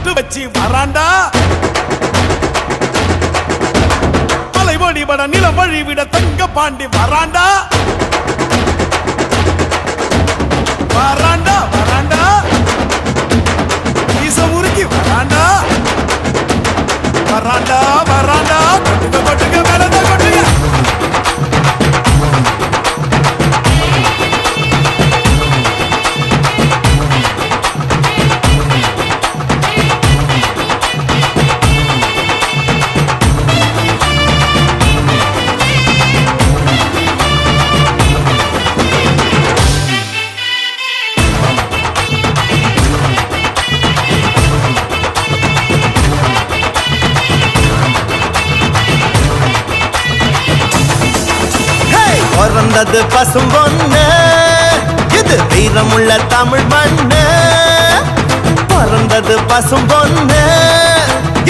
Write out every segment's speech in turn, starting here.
பொட்டு வச்சு வராண்டா மலை வழிபட நிலம் வழிவிட தங்க பாண்டி வராண்டா வராண்டா வராண்டா ஈச முறுக்கி வராண்டா வராண்டா வராண்டா கொட்டுங்க கொட்டுங்க மேலத கொட்டுங்க பிறந்தது பசும் பொண்ணு இது வீரமுள்ள தமிழ் மண்ணு பிறந்தது பசும் பொண்ணு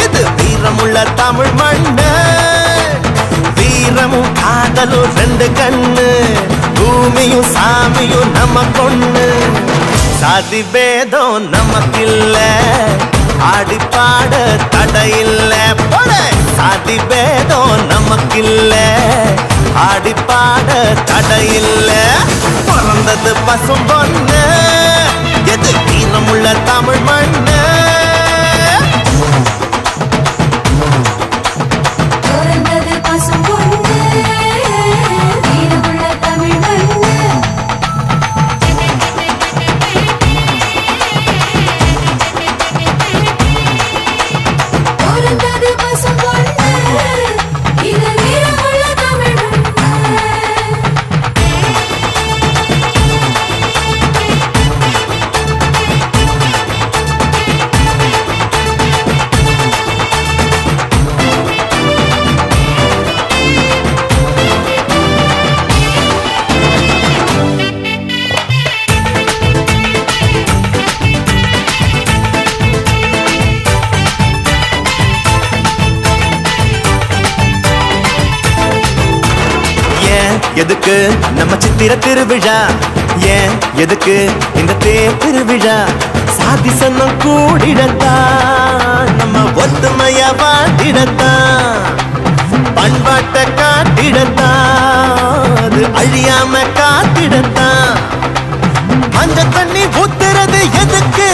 இது வீரமுள்ள தமிழ் மண்ணு வீரமும் காதலும் ரெண்டு கண்ணு பூமியும் சாமியும் நம்ம பொண்ணு சாதி பேதம் நமக்கில்ல ஆடி பாட தடையில்ல போல சாதி பேதம் நமக்கில்ல ஆடி பாட தடையில்ல பிறந்தது பசும் பொண்ணு எது வீரமுள்ள தமிழ் மண்ணு எதுக்கு நம்ம சித்திர திருவிழா ஏன் எதுக்கு இந்த தேர் திருவிழா சாதி சன்னம் கூடிடத்தான் நம்ம ஒத்துமையா வாட்டிடத்தான் பண்பாட்டை காட்டிடத்தான் அது அழியாம காத்திடத்தான் மஞ்ச தண்ணி ஊத்துறது எதுக்கு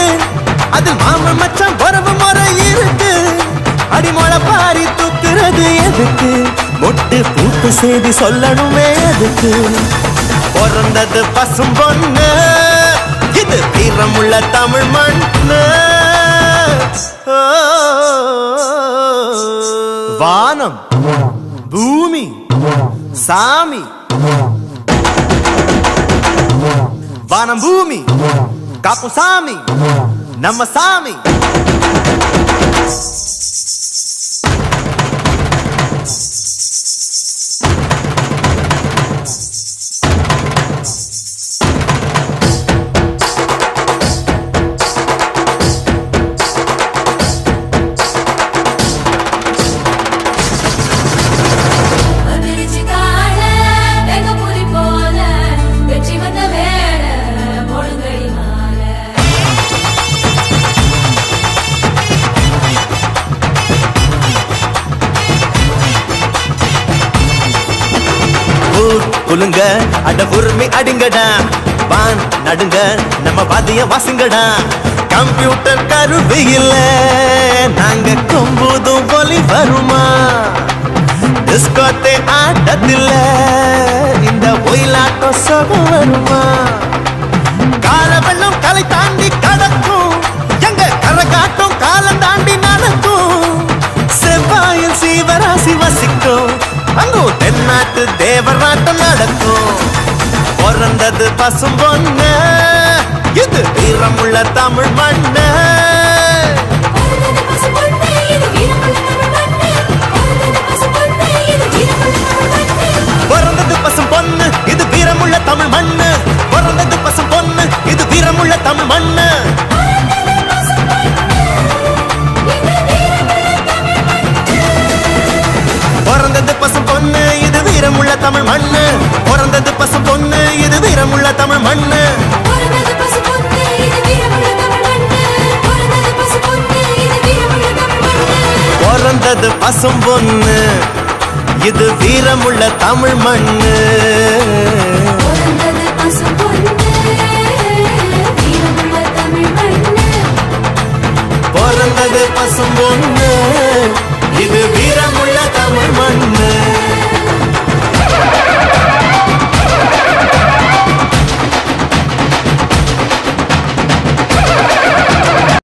அது மாம மச்சான் வரவு முறை இருக்கு அடிமொழ பாரி தூக்குறது எதுக்கு மொட்டு பூட்டு செய்தி சொல்லணுமே அதுக்கு பிறந்தது பசும் பொண்ணு இது வீரமுள்ள தமிழ் மண்ணு வானம் பூமி சாமி வானம் பூமி காப்பு சாமி நம்ம சாமி குலுங்க அட உரிமை அடிங்கடா வான் நடுங்க நம்ம வாதிய வாசுங்கடா கம்ப்யூட்டர் கருவி இல்ல நாங்க கொம்புதும் ஒலி வருமா டிஸ்கோத்தே ஆட்டத்தில்ல இந்த ஒயிலாட்டம் சொகம் வருமா கால வெள்ளம் கலை தாண்டி கடக்கும் எங்க கரகாட்டம் காலம் தாண்டி நடக்கும் செவ்வாயில் சீவராசி வசிக்கும் அங்கோ தென்னாட்டு தேவராட்டம் நடக்கும் பிறந்தது பசும் பொண்ணு இது வீரமுள்ள தமிழ் மண்ணு பிறந்தது பசும் பொண்ணு இது வீரமுள்ள தமிழ் மண்ணு பிறந்தது பசும் பொண்ணு இது வீரமுள்ள தமிழ் மண்ணு பிறந்தது பசும் பொண்ணு இது வீரமுள்ள தமிழ் மண்ணு பிறந்தது பசும் பொண்ணு இது வீரமுள்ள தமிழ் மண்ணு பசும் பொண்ணு இது வீரமுள்ள தமிழ் மண்ணு பிறந்தது பசும்பொன்னு